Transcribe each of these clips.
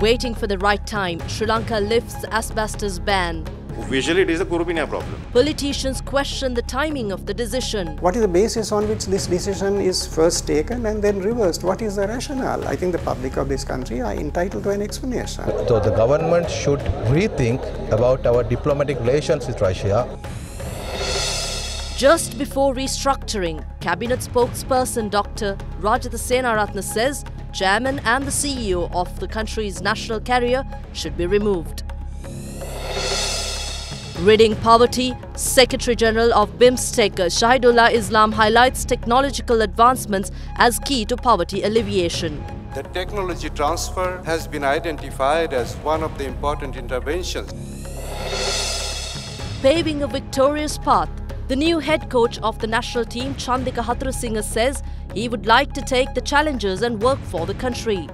Waiting for the right time, Sri Lanka lifts asbestos ban. Visually, it is a Kurupina problem. Politicians question the timing of the decision. What is the basis on which this decision is first taken and then reversed? What is the rationale? I think the public of this country are entitled to an explanation. So the government should rethink about our diplomatic relations with Russia. Just before restructuring, Cabinet spokesperson Dr. Rajatha Senaratne says chairman and the CEO of the country's national carrier should be removed. Ridding poverty, Secretary General of BIMSTEC Shahidullah Islam highlights technological advancements as key to poverty alleviation. The technology transfer has been identified as one of the important interventions. Paving a victorious path, the new head coach of the national team, Chandika Hatrasinghe, says he would like to take the challenges and work for the country.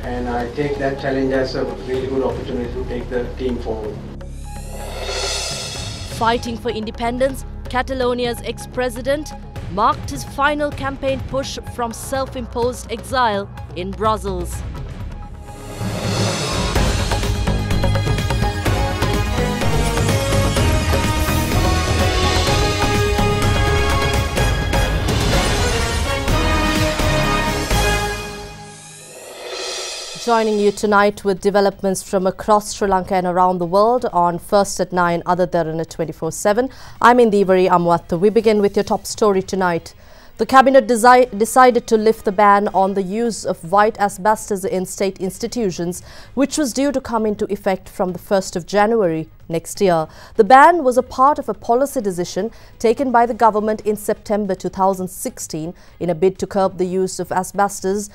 And I take that challenge as a really good opportunity to take the team forward. Fighting for independence, Catalonia's ex-president marked his final campaign push from self-imposed exile in Brussels. Joining you tonight with developments from across Sri Lanka and around the world on First at 9, other Derana 24/7. I'm Indivari Amwattu. We begin with your top story tonight. The Cabinet decided to lift the ban on the use of white asbestos in state institutions, which was due to come into effect from the 1st of January next year. The ban was a part of a policy decision taken by the government in September 2016 in a bid to curb the use of asbestos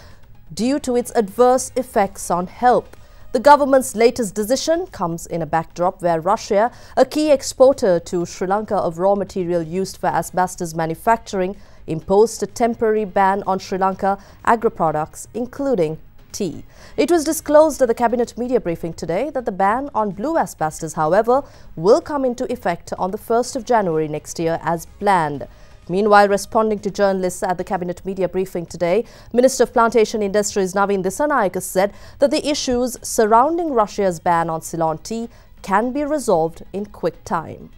due to its adverse effects on health. The government's latest decision comes in a backdrop where Russia, a key exporter to Sri Lanka of raw material used for asbestos manufacturing, imposed a temporary ban on Sri Lanka agri-products, including tea. It was disclosed at the Cabinet media briefing today that the ban on blue asbestos, however, will come into effect on the 1st of January next year as planned. Meanwhile, responding to journalists at the Cabinet media briefing today, Minister of Plantation Industries Naveen Dissanayake said that the issues surrounding Russia's ban on Ceylon tea can be resolved in quick time.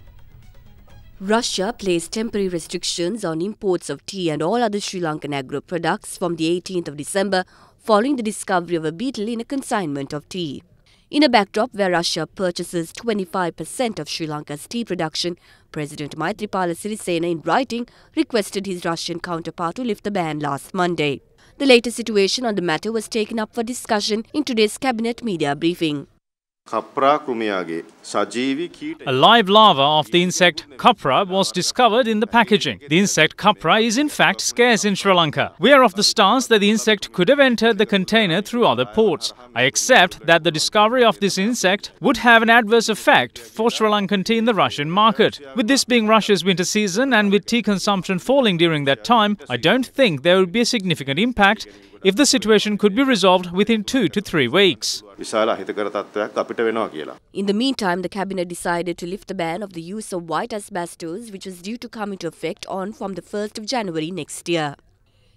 Russia placed temporary restrictions on imports of tea and all other Sri Lankan agro products from the 18th of December following the discovery of a beetle in a consignment of tea. In a backdrop where Russia purchases 25% of Sri Lanka's tea production, President Maithripala Sirisena in writing requested his Russian counterpart to lift the ban last Monday. The latest situation on the matter was taken up for discussion in today's Cabinet media briefing. A live larva of the insect Cupra was discovered in the packaging. The insect Cupra is in fact scarce in Sri Lanka. We are of the stance that the insect could have entered the container through other ports. I accept that the discovery of this insect would have an adverse effect for Sri Lankan tea in the Russian market. With this being Russia's winter season and with tea consumption falling during that time, I don't think there would be a significant impact if the situation could be resolved within 2 to 3 weeks. In the meantime, the Cabinet decided to lift the ban of the use of white asbestos, which was due to come into effect from the 1st of January next year.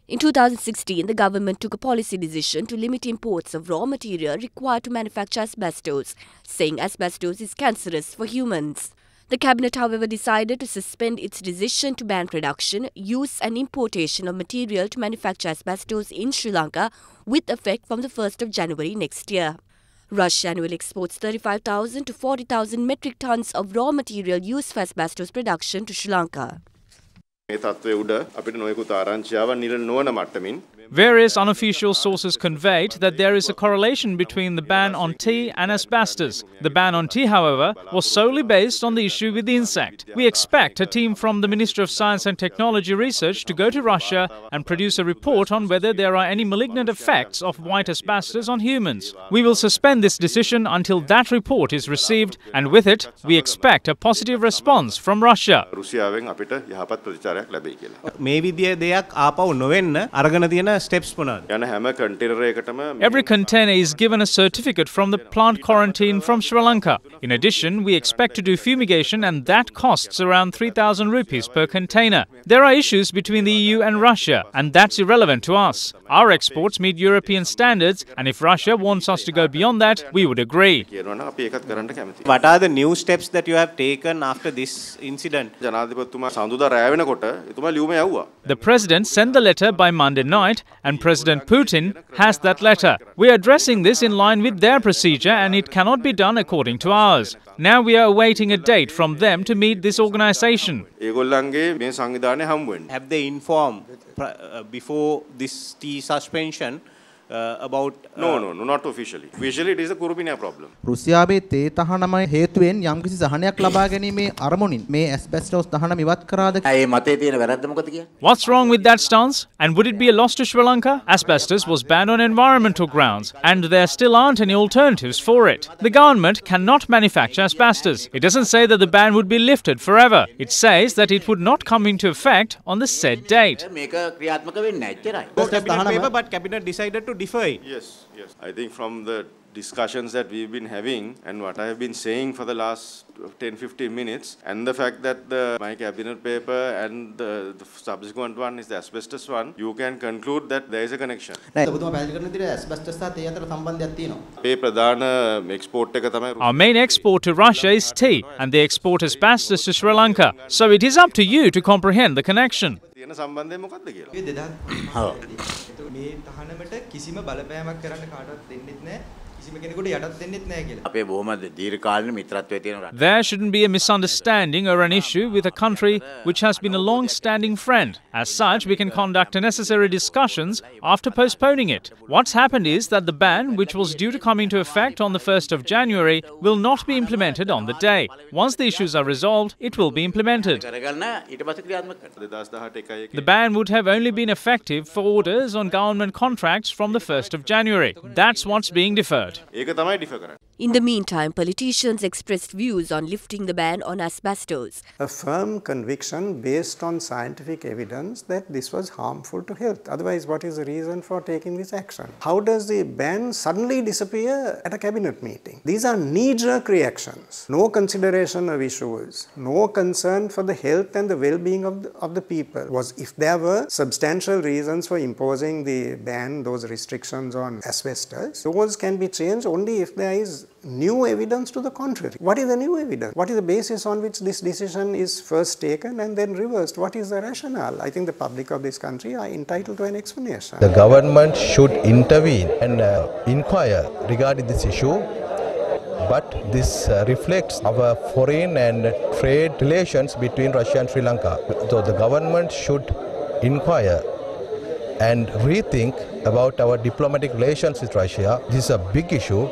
In 2016, the government took a policy decision to limit imports of raw material required to manufacture asbestos, saying asbestos is cancerous for humans. The Cabinet, however, decided to suspend its decision to ban production, use and importation of material to manufacture asbestos in Sri Lanka with effect from the 1st of January next year. Russia annually exports 35,000 to 40,000 metric tons of raw material used for asbestos production to Sri Lanka. Various unofficial sources conveyed that there is a correlation between the ban on tea and asbestos. The ban on tea, however, was solely based on the issue with the insect. We expect a team from the Ministry of Science and Technology Research to go to Russia and produce a report on whether there are any malignant effects of white asbestos on humans. We will suspend this decision until that report is received, and with it, we expect a positive response from Russia. මේ විදිය දෙයක් ආපහු නොවෙන්න අරගෙන තියෙන steps මොනවද? යන හැම කන්ටේනර් එකටම Every container is given a certificate from the plant quarantine from Sri Lanka. In addition, we expect to do fumigation and that costs around 3,000 rupees per container. There are issues between the EU and Russia and that's irrelevant to us. Our exports meet European standards and if Russia wants us to go beyond that, we would agree. කියනවා නම් අපි ඒකත් කරන්න කැමතියි. What are the new steps that you have taken after this incident? ජනාධිපතිතුමා සඳුදා රැ වෙනකොට එතුමා ලියුම යවුවා. The president sent the letter by Monday night and President Putin has that letter. We are addressing this in line with their procedure and it cannot be done according to ours. Now we are awaiting a date from them to meet this organisation. ඒගොල්ලන්ගේ මේ සංවිධානය හම්බ වෙන්න. Have they informed before this tea suspension about No, not officially. Officially it is a Kurupiniya problem. රුසියාවේ තේ තහනම හේතුවෙන් යම්කිසි සහනයක් ලබා ගැනීමේ අරමුණින් මේ ඇස්බෙස්ටෝස් තහනම ඉවත් කරාද? ඒ මතේ තියෙන වැරද්ද මොකද කියන්නේ? What's wrong with that stance? And would it be a loss to Sri Lanka? Asbestos was banned on environmental grounds and there still aren't any alternatives for it. The government cannot manufacture asbestos. It doesn't say that the ban would be lifted forever. It says that it would not come into effect on the said date. මේක ක්‍රියාත්මක වෙන්නේ නැහැ එච්චරයි. cabinet paper, but cabinet decided to defer it. Yes. I think from the discussions that we've been having and what I have been saying for the last 10-15 minutes and the fact that my cabinet paper and the subsequent one is the asbestos one, you can conclude that there is a connection. ඔබතුමා පැහැදිලි කරන විදිහට ඇස්බෙස්ටස් සහ තේ අතර සම්බන්ධයක් තියෙනවා. අපේ ප්‍රධාන export එක තමයි Our main export to Russia is tea and they export asbestos to Sri Lanka. So it is up to you to comprehend the connection. තියෙන සම්බන්ධය මොකක්ද කියලා. මේ තහනමට කිසිම බලපෑමක් කරන්න කාටවත් දෙන්නෙත් නැහැ. කිසිම කෙනෙකුට යටත් දෙන්නෙත් නැහැ කියලා. අපේ බොහොම දීර්ඝකාලීන මිත්‍රත්වයේ තියෙන රට. There shouldn't be a misunderstanding or an issue with a country which has been a long-standing friend. As such, we can conduct necessary discussions after postponing it. What's happened is that the ban, which was due to come into effect on the 1st of January, will not be implemented on the day. Once the issues are resolved, it will be implemented. The ban would have only been effective for orders on government contracts from the 1st of January. That's what's being deferred. ඒක තමයි ඩිෆර් කරන්නේ. In the meantime, politicians expressed views on lifting the ban on asbestos. A firm conviction based on scientific evidence that this was harmful to health. Otherwise, what is the reason for taking this action? How does the ban suddenly disappear at a cabinet meeting? These are knee-jerk reactions. No consideration of issues. No concern for the health and the well-being of the people. If there were substantial reasons for imposing the ban, those restrictions on asbestos, those can be changed only if there is new evidence to the contrary. What is the new evidence? What is the basis on which this decision is first taken and then reversed? What is the rationale? I think the public of this country are entitled to an explanation. The government should intervene and inquire regarding this issue. But this reflects our foreign and trade relations between Russia and Sri Lanka. So the government should inquire and rethink about our diplomatic relations with Russia. This is a big issue.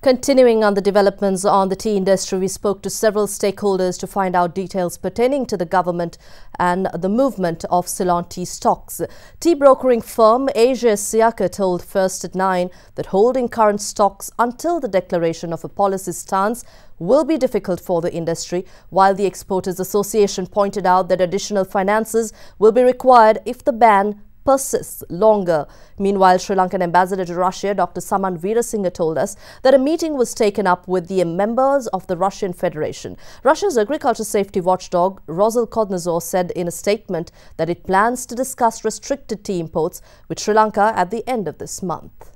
Continuing on the developments on the tea industry, we spoke to several stakeholders to find out details pertaining to the government and the movement of Ceylon tea stocks. Tea brokering firm Asia Siaka told First at 9 that holding current stocks until the declaration of a policy stance will be difficult for the industry, while the Exporters Association pointed out that additional finances will be required if the ban persists longer. Meanwhile, Sri Lankan ambassador to Russia, Dr. Saman Wickremesinghe, told us that a meeting was taken up with the members of the Russian Federation. Russia's agriculture safety watchdog, Rozel Kodnazor, said in a statement that it plans to discuss restricted tea imports with Sri Lanka at the end of this month.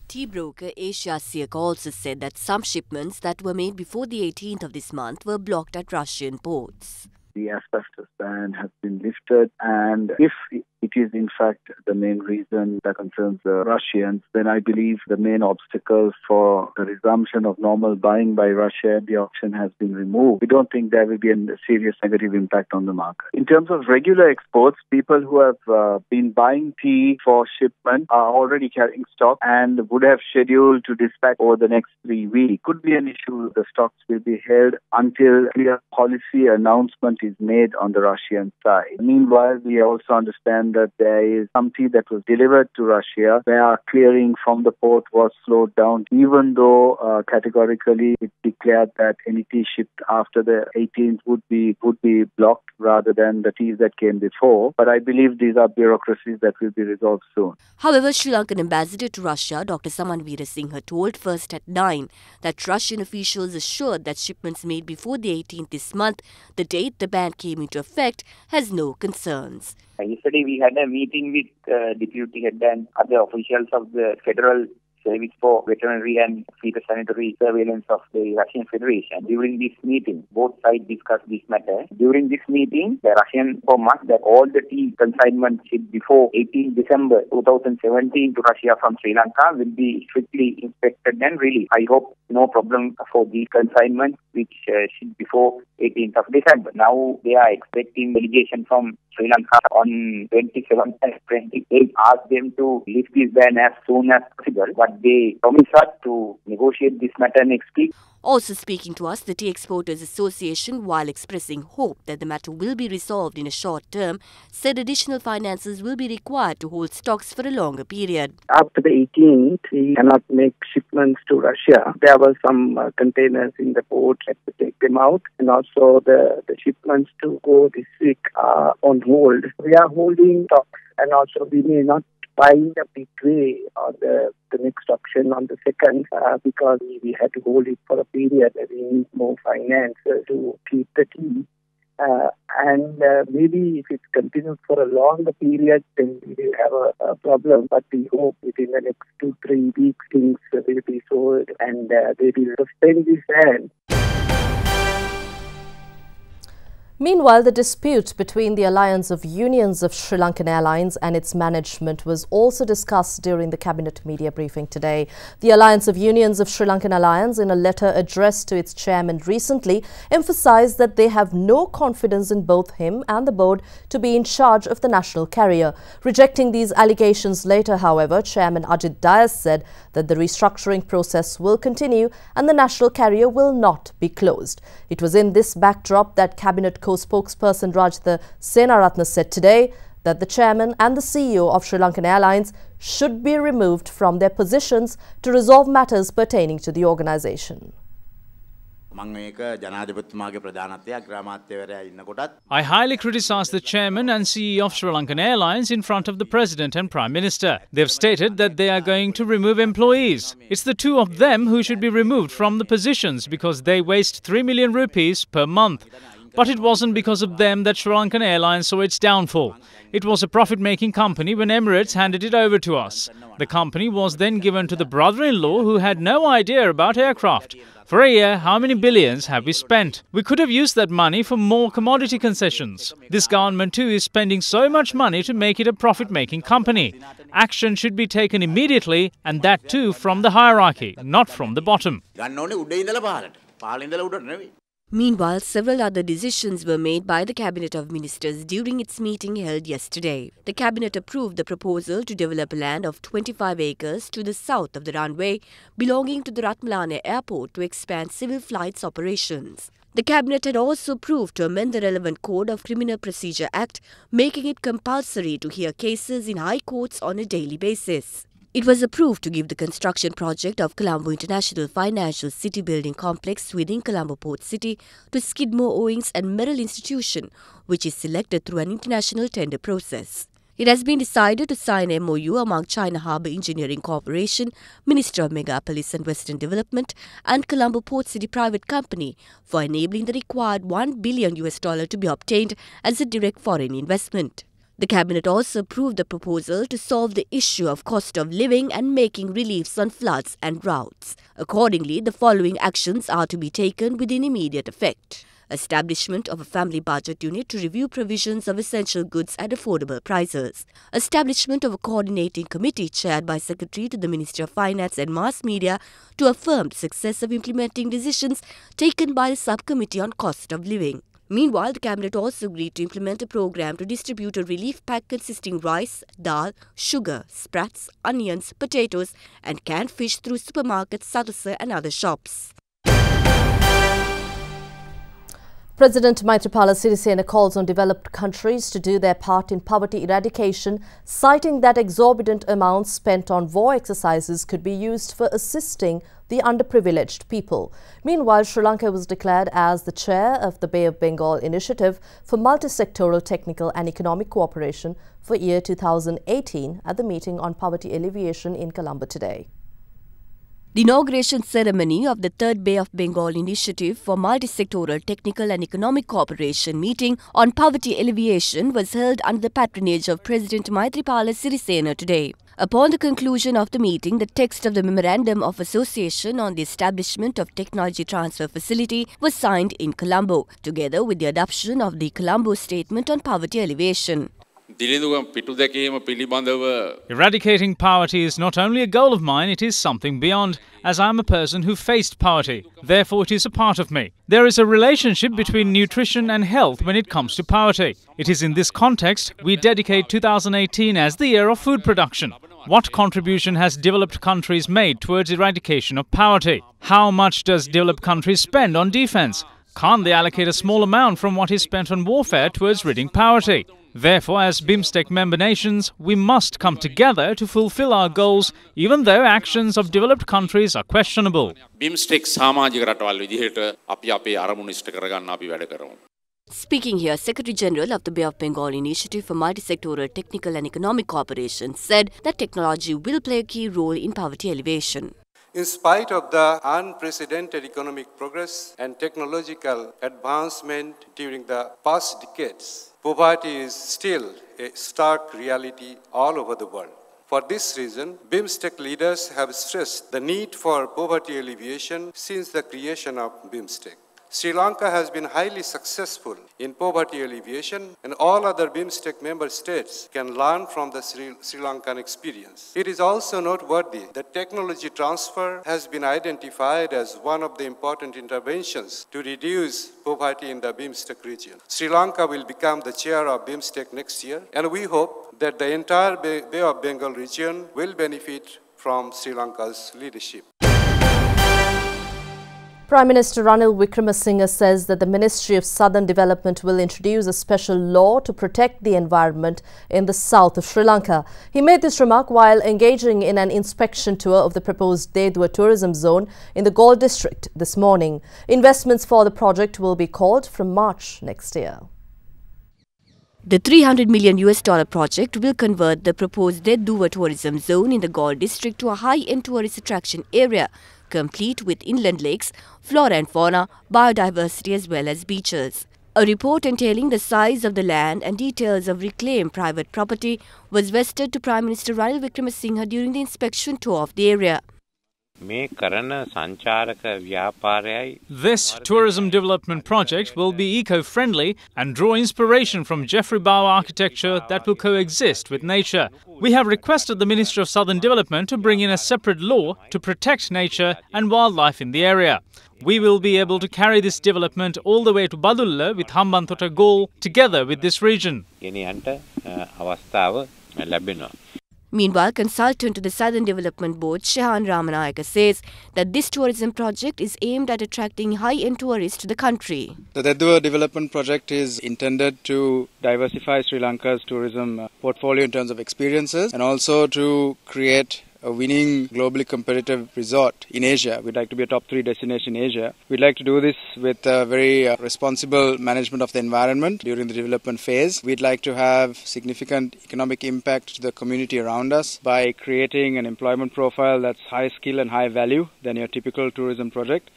Tea broker Asia Siaka also said that some shipments that were made before the 18th of this month were blocked at Russian ports. The asbestos ban has been lifted, and if it is in fact the main reason that concerns the Russians, then I believe the main obstacle for the resumption of normal buying by Russia at the auction has been removed. We don't think there will be a serious negative impact on the market. In terms of regular exports, people who have been buying tea for shipment are already carrying stock and would have scheduled to dispatch over the next 3 weeks. Could be an issue. The stocks will be held until clear policy announcement is made on the Russian side. Meanwhile, we also understand that there is some tea that was delivered to Russia where clearing from the port was slowed down, even though categorically it declared that any tea shipped after the 18th would be blocked rather than the teas that came before. But I believe these are bureaucracies that will be resolved soon. However, Sri Lankan ambassador to Russia, Dr. Wickremesinghe, told First at 9 that Russian officials assured that shipments made before the 18th this month, the date the ban came into effect, has no concerns. Yesterday we had a meeting with Deputy Head and other officials of the Federal Service for Veterinary and Phytosanitary Surveillance of the Russian Federation. During this meeting, both sides discussed this matter. During this meeting, the Russian informed us that all the tea consignments shipped before 18 December 2017 to Russia from Sri Lanka will be strictly inspected and released. I hope no problem for these consignments which shipped before 18th of December. Now they are expecting delegation from Sri Lanka on 27th and 28th, ask them to lift this ban as soon as possible, but they promise us to negotiate this matter next week. Also speaking to us, the Tea Exporters Association, while expressing hope that the matter will be resolved in a short term, said additional finances will be required to hold stocks for a longer period. After the 18th, we cannot make shipments to Russia. There were some containers in the port, had to take them out, and also the shipments to go this week are on hold. We are holding stocks, and also we may not find a big way on the next auction on the 2nd because we had to hold it for a period and we need more finance to keep the tea. And maybe if it continues for a longer period, then we will have a problem. But we hope within the next 2-3 weeks things will be solved and they will suspend this ban. Meanwhile, the dispute between the Alliance of Unions of Sri Lankan Airlines and its management was also discussed during the Cabinet media briefing today. The Alliance of Unions of Sri Lankan Alliance, in a letter addressed to its chairman recently, emphasised that they have no confidence in both him and the board to be in charge of the national carrier. Rejecting these allegations later, however, Chairman Ajit Dias said that the restructuring process will continue and the national carrier will not be closed. It was in this backdrop that Cabinet co-spokesperson Rajitha Senaratne said today that the chairman and the CEO of Sri Lankan Airlines should be removed from their positions to resolve matters pertaining to the organisation. I highly criticise the chairman and CEO of Sri Lankan Airlines in front of the President and Prime Minister. They've stated that they are going to remove employees. It's the two of them who should be removed from the positions because they waste 3 million rupees per month. But it wasn't because of them that Sri Lankan Airlines saw its downfall. It was a profit-making company when Emirates handed it over to us. The company was then given to the brother-in-law who had no idea about aircraft. For a year, how many billions have we spent? We could have used that money for more commodity concessions. This government too is spending so much money to make it a profit-making company. Action should be taken immediately, and that too from the hierarchy, not from the bottom. Meanwhile, several other decisions were made by the Cabinet of Ministers during its meeting held yesterday. The Cabinet approved the proposal to develop land of 25 acres to the south of the runway belonging to the Ratmalane Airport to expand civil flights operations. The Cabinet had also approved to amend the relevant Code of Criminal Procedure Act, making it compulsory to hear cases in high courts on a daily basis. It was approved to give the construction project of Colombo International Financial City Building Complex within Colombo Port City to Skidmore, Owings and Merrill Institution, which is selected through an international tender process. It has been decided to sign an MOU among China Harbour Engineering Corporation, Ministry of Megapolis and Western Development and Colombo Port City Private Company for enabling the required $1 billion to be obtained as a direct foreign investment. The Cabinet also approved the proposal to solve the issue of cost of living and making reliefs on floods and droughts. Accordingly, the following actions are to be taken within immediate effect. Establishment of a family budget unit to review provisions of essential goods at affordable prices. Establishment of a coordinating committee chaired by Secretary to the Ministry of Finance and Mass Media to affirm the success of implementing decisions taken by the Subcommittee on Cost of Living. Meanwhile, the Cabinet also agreed to implement a program to distribute a relief pack consisting rice, dal, sugar, sprats, onions, potatoes and canned fish through supermarkets, sadhasa and other shops. President Maithripala Sirisena calls on developed countries to do their part in poverty eradication, citing that exorbitant amounts spent on war exercises could be used for assisting the underprivileged people. Meanwhile, Sri Lanka was declared as the chair of the Bay of Bengal Initiative for Multisectoral Technical and Economic Cooperation for year 2018 at the meeting on poverty alleviation in Colombo today. The inauguration ceremony of the third Bay of Bengal Initiative for Multisectoral Technical and Economic Cooperation meeting on poverty alleviation was held under the patronage of President Maithripala Sirisena today. Upon the conclusion of the meeting, the text of the Memorandum of Association on the establishment of Technology Transfer Facility was signed in Colombo, together with the adoption of the Colombo Statement on Poverty Alleviation. Eradicating poverty is not only a goal of mine, it is something beyond, as I am a person who faced poverty. Therefore, it is a part of me. There is a relationship between nutrition and health when it comes to poverty. It is in this context we dedicate 2018 as the year of food production. What contribution has developed countries made towards eradication of poverty? How much does developed countries spend on defense? Can't they allocate a small amount from what is spent on warfare towards ridding poverty? Therefore, as BIMSTEC member nations, we must come together to fulfill our goals, even though actions of developed countries are questionable. Speaking here, Secretary General of the Bay of Bengal Initiative for Multisectoral Technical and Economic Cooperation said that technology will play a key role in poverty alleviation. In spite of the unprecedented economic progress and technological advancement during the past decades, poverty is still a stark reality all over the world. For this reason, BIMSTEC leaders have stressed the need for poverty alleviation since the creation of BIMSTEC. Sri Lanka has been highly successful in poverty alleviation, and all other BIMSTEC member states can learn from the Sri Lankan experience. It is also noteworthy that technology transfer has been identified as one of the important interventions to reduce poverty in the BIMSTEC region. Sri Lanka will become the chair of BIMSTEC next year, and we hope that the entire Bay of Bengal region will benefit from Sri Lanka's leadership. Prime Minister Ranil Wickremesinghe says that the Ministry of Southern Development will introduce a special law to protect the environment in the south of Sri Lanka. He made this remark while engaging in an inspection tour of the proposed Dedua tourism zone in the Galle district this morning. Investments for the project will be called from March next year. The $300 million project will convert the proposed Dedua tourism zone in the Galle district to a high-end tourist attraction area, complete with inland lakes, flora and fauna, biodiversity as well as beaches. A report entailing the size of the land and details of reclaimed private property was vested to Prime Minister Ranil Wickremesinghe during the inspection tour of the area. This tourism development project will be eco-friendly and draw inspiration from Jeffrey Bower architecture that will coexist with nature. We have requested the Ministry of Southern Development to bring in a separate law to protect nature and wildlife in the area. We will be able to carry this development all the way to Badulla with Hambantota Galle together with this region. Meanwhile, consultant to the Southern Development Board, Shehan Ramanayaka, says that this tourism project is aimed at attracting high-end tourists to the country. The Dedua development project is intended to diversify Sri Lanka's tourism portfolio in terms of experiences and also to create a winning globally competitive resort in Asia. We'd like to be a top 3 destination in Asia. We'd like to do this with a very responsible management of the environment during the development phase. We'd like to have significant economic impact to the community around us by creating an employment profile that's high skill and high value than your typical tourism project.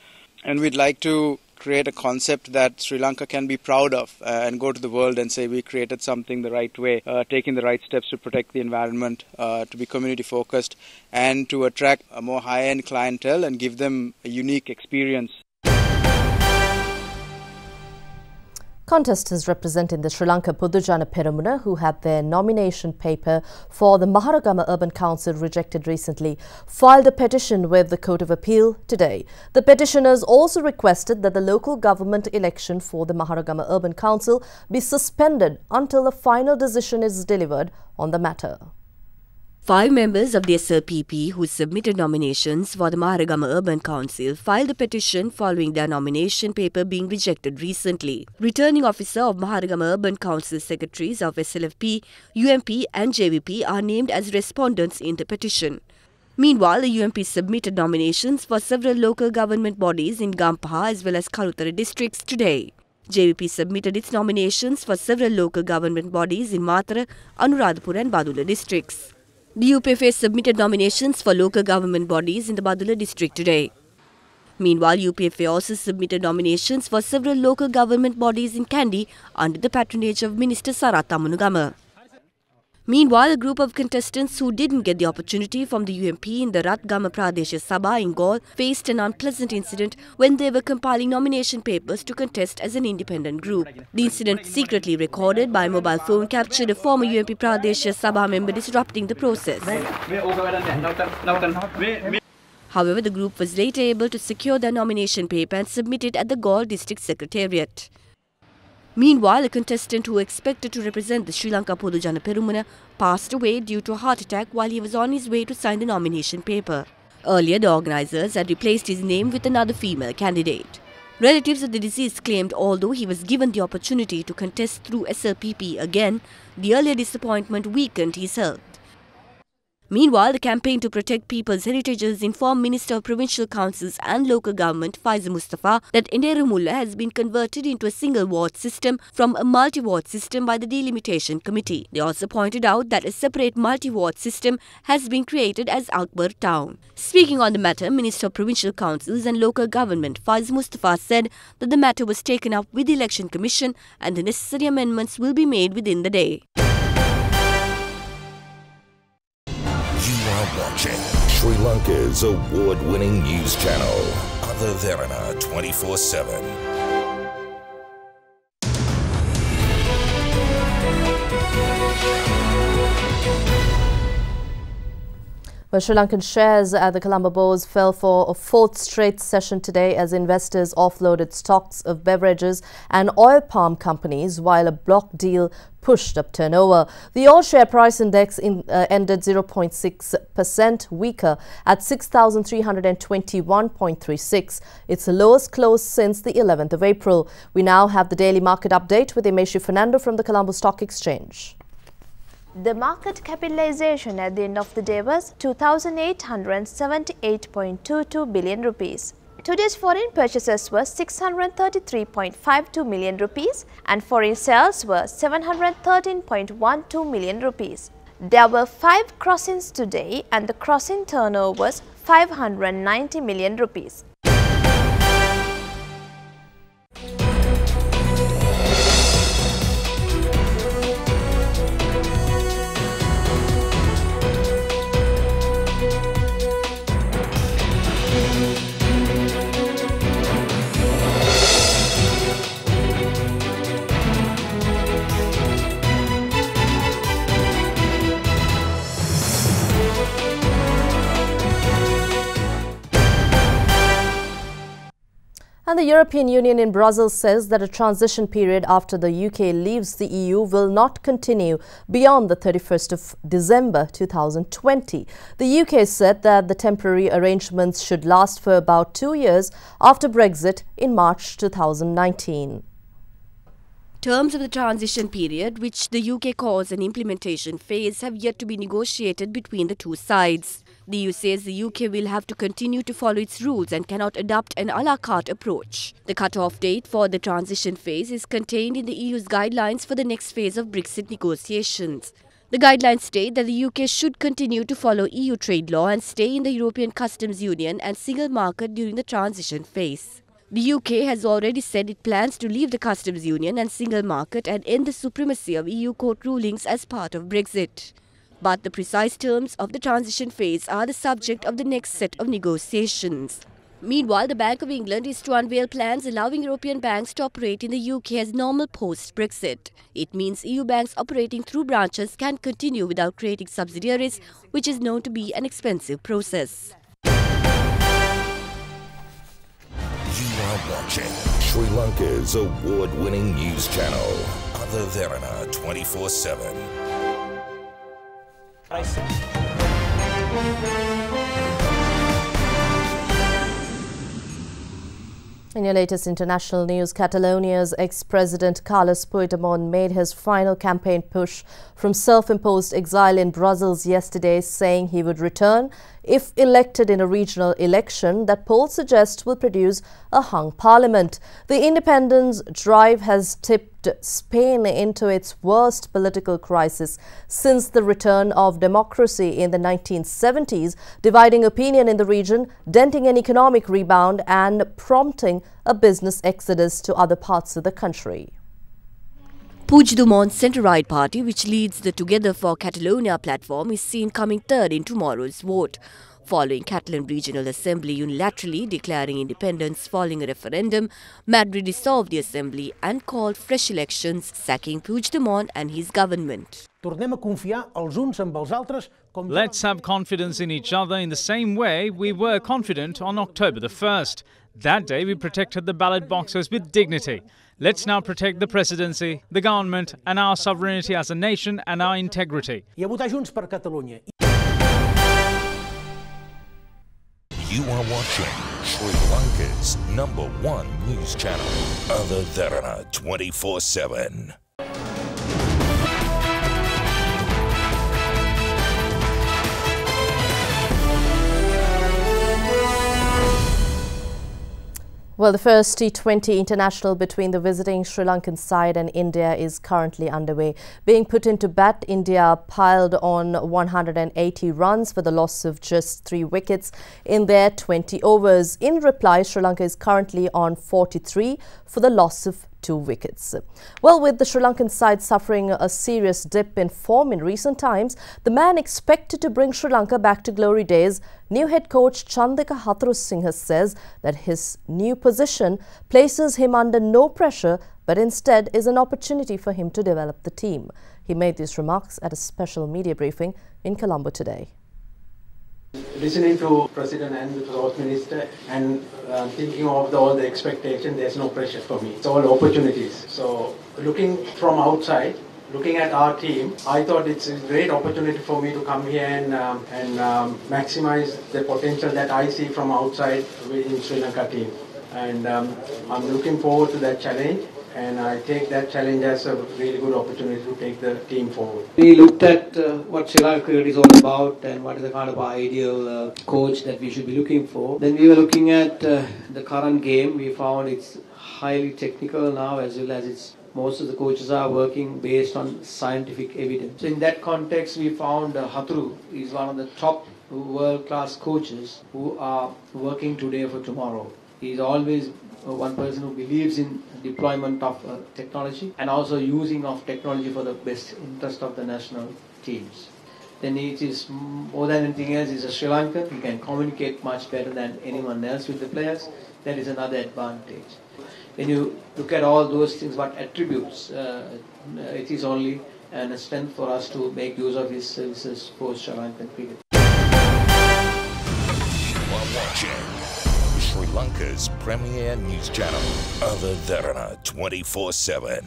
And we'd like to create a concept that Sri Lanka can be proud of and go to the world and say we created something the right way, taking the right steps to protect the environment, to be community focused and to attract a more high-end clientele and give them a unique experience. Contestants representing the Sri Lanka Podujana Peramuna, who had their nomination paper for the Maharagama Urban Council rejected recently, filed a petition with the Court of Appeal today. The petitioners also requested that the local government election for the Maharagama Urban Council be suspended until a final decision is delivered on the matter. 5 members of the SLPP who submitted nominations for the Maharagama Urban Council filed a petition following their nomination paper being rejected recently. Returning officer of Maharagama Urban Council secretaries of SLFP, UMP and JVP are named as respondents in the petition. Meanwhile, the UMP submitted nominations for several local government bodies in Gampaha as well as Kalutara districts today. JVP submitted its nominations for several local government bodies in Matara, Anuradhapura and Badula districts. The UPFA submitted nominations for local government bodies in the Badula district today. Meanwhile, UPFA also submitted nominations for several local government bodies in Kandy under the patronage of Minister Sarath Ammanugama. Meanwhile, a group of contestants who didn't get the opportunity from the UMP in the Ratgama Pradesh Sabha in Gaul faced an unpleasant incident when they were compiling nomination papers to contest as an independent group. The incident, secretly recorded by mobile phone, captured a former UMP Pradesh Sabha member disrupting the process. However, the group was later able to secure their nomination paper and submit it at the Gaul District Secretariat. Meanwhile, a contestant who expected to represent the Sri Lanka Podujana Perumuna passed away due to a heart attack while he was on his way to sign the nomination paper. Earlier, the organisers had replaced his name with another female candidate. Relatives of the deceased claimed although he was given the opportunity to contest through SLPP again, the earlier disappointment weakened his health. Meanwhile, the campaign to protect people's heritages informed Minister of Provincial Councils and Local Government Faiza Mustafa that Enderumulla has been converted into a single ward system from a multi-ward system by the Delimitation Committee. They also pointed out that a separate multi-ward system has been created as Akbar Town. Speaking on the matter, Minister of Provincial Councils and Local Government Faiza Mustafa said that the matter was taken up with the Election Commission and the necessary amendments will be made within the day. You are watching Sri Lanka's award-winning news channel, Derana 24/7. Well, Sri Lankan shares at the Colombo Bourse fell for a fourth straight session today as investors offloaded stocks of beverages and oil palm companies while a block deal pushed up turnover. The all share price index ended 0.6% weaker at 6,321.36. It's the lowest close since the 11th of April. We now have the daily market update with Imeshi Fernando from the Colombo Stock Exchange. The market capitalization at the end of the day was 2,878.22 billion rupees. Today's foreign purchases were 633.52 million rupees and foreign sales were 713.12 million rupees. There were 5 crossings today and the crossing turnover was 590 million rupees. And the European Union in Brussels says that a transition period after the UK leaves the EU will not continue beyond the 31st of December 2020. The UK said that the temporary arrangements should last for about 2 years after Brexit in March 2019. Terms of the transition period, which the UK calls an implementation phase, have yet to be negotiated between the two sides. The EU says the UK will have to continue to follow its rules and cannot adopt an a la carte approach. The cut-off date for the transition phase is contained in the EU's guidelines for the next phase of Brexit negotiations. The guidelines state that the UK should continue to follow EU trade law and stay in the European Customs Union and single market during the transition phase. The UK has already said it plans to leave the Customs Union and single market and end the supremacy of EU court rulings as part of Brexit. But the precise terms of the transition phase are the subject of the next set of negotiations. Meanwhile, the Bank of England is to unveil plans allowing European banks to operate in the UK as normal post-Brexit. It means EU banks operating through branches can continue without creating subsidiaries, which is known to be an expensive process. You are watching Sri Lanka's award-winning news channel, Derana 24/7. In your latest international news, Catalonia's ex-president Carles Puigdemont made his final campaign push from self-imposed exile in Brussels yesterday, saying he would return if elected in a regional election that polls suggest will produce a hung parliament. The independence drive has tipped Spain into its worst political crisis since the return of democracy in the 1970s, dividing opinion in the region, denting an economic rebound and prompting a business exodus to other parts of the country. Puigdemont's centre-right party, which leads the Together for Catalonia platform, is seen coming third in tomorrow's vote. Following Catalan Regional Assembly unilaterally declaring independence following a referendum, Madrid dissolved the assembly and called fresh elections, sacking Puigdemont and his government. Let's have confidence in each other in the same way we were confident on October the 1st. That day we protected the ballot boxes with dignity. Let's now protect the presidency, the government and our sovereignty as a nation and our integrity. You are watching Sri Lanka's #1 news channel, Derana 24/7. Well, the first T20 international between the visiting Sri Lankan side and India is currently underway. Being put into bat, India piled on 180 runs for the loss of just 3 wickets in their 20 overs. In reply, Sri Lanka is currently on 43 for the loss of 2 wickets. Well, with the Sri Lankan side suffering a serious dip in form in recent times, the man expected to bring Sri Lanka back to glory days, new head coach Chandika Hathurusinghe says that his new position places him under no pressure, but instead is an opportunity for him to develop the team. He made these remarks at a special media briefing in Colombo today. Listening to President and the Fourth Minister and thinking of all the expectation, there's no pressure for me. It's all opportunities. So looking from outside, looking at our team, I thought it's a great opportunity for me to come here and maximize the potential that I see from outside within Sri Lanka team. And I'm looking forward to that challenge. And I take that challenge as a really good opportunity to take the team forward. We looked at what Sri Lanka is all about and what is the kind of ideal coach that we should be looking for. Then we were looking at the current game. We found it's highly technical now, as well as most of the coaches are working based on scientific evidence. So in that context, we found Hathuru is one of the top world-class coaches who are working today for tomorrow. He's always one person who believes in deployment of technology and also using of technology for the best interest of the national teams. Then it is more than anything else, he's a Sri Lankan. He can communicate much better than anyone else with the players. That is another advantage. When you look at all those things, what attributes, it is only a strength for us to make use of his services for Sri Lankan cricket. Sri Lanka's premier news channel, Derana 24/7.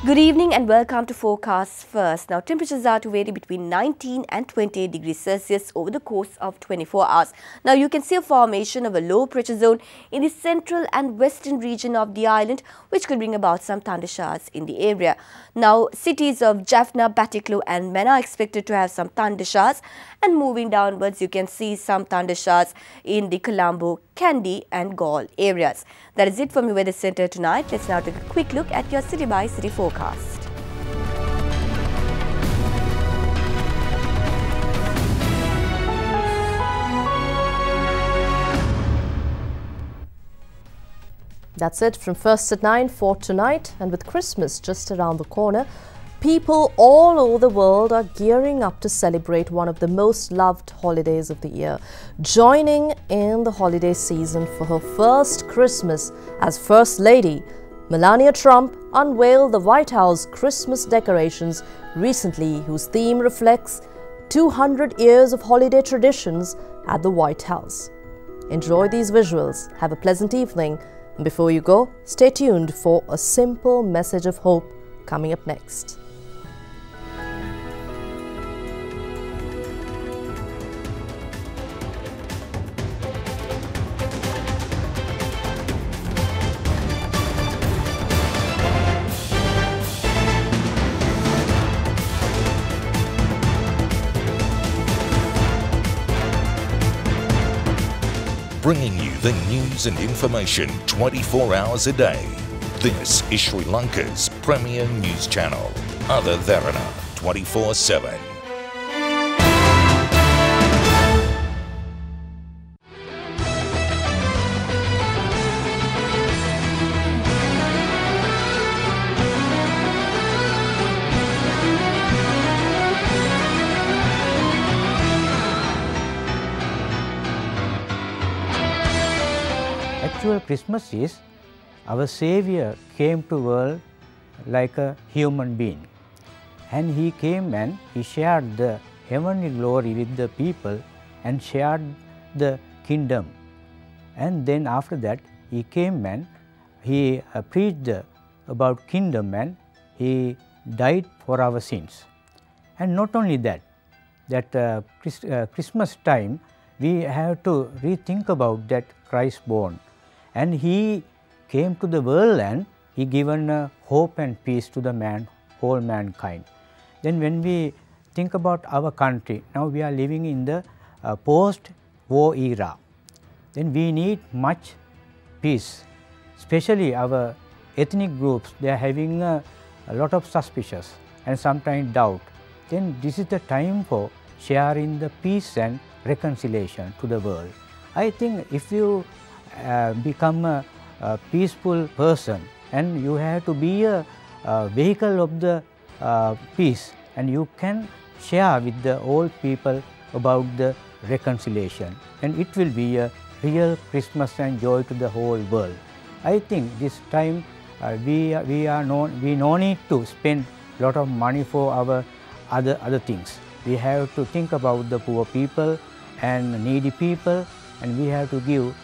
Good evening and welcome to Forecast First. Now, temperatures are to vary between 19 and 28 degrees Celsius over the course of 24 hours. Now, you can see a formation of a low pressure zone in the central and western region of the island, which could bring about some thunder showers in the area. Now, cities of Jaffna, Batticaloa and Mena are expected to have some thunder showers, and moving downwards, you can see some thunder showers in the Colombo, Kandy and Galle areas. That is it from your weather center tonight. Let's now take a quick look at your city by city forecast. That's it from First at 9 for tonight, and with Christmas just around the corner, people all over the world are gearing up to celebrate one of the most loved holidays of the year. Joining in the holiday season for her first Christmas as First Lady, Melania Trump unveiled the White House Christmas decorations recently, whose theme reflects 200 years of holiday traditions at the White House. Enjoy these visuals, have a pleasant evening, and before you go, stay tuned for a simple message of hope coming up next. bringing you the news and information 24 hours a day. This is Sri Lanka's premier news channel, Other Derana 24/7. Actual Christmas is our Savior came to world like a human being, and he came and he shared the heavenly glory with the people and shared the kingdom. And then after that he came and he preached about kingdom and he died for our sins. And not only that, Christmas time we have to rethink about that Christ born. And he came to the world and he given hope and peace to the whole mankind. Then when we think about our country, now we are living in the post-war era. Then we need much peace, especially our ethnic groups. They are having a lot of suspicions and sometimes doubt. Then this is the time for sharing the peace and reconciliation to the world. I think if you become a peaceful person and you have to be a vehicle of the peace, and you can share with the old people about the reconciliation, and it will be a real Christmas and joy to the whole world. I think this time we no need to spend a lot of money for our other things. We have to think about the poor people and needy people, and we have to give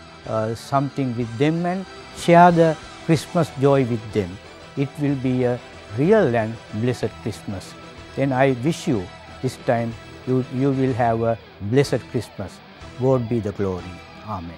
something with them and share the Christmas joy with them. It will be a real and blessed Christmas. Then I wish you this time you will have a blessed Christmas. God be the glory. Amen.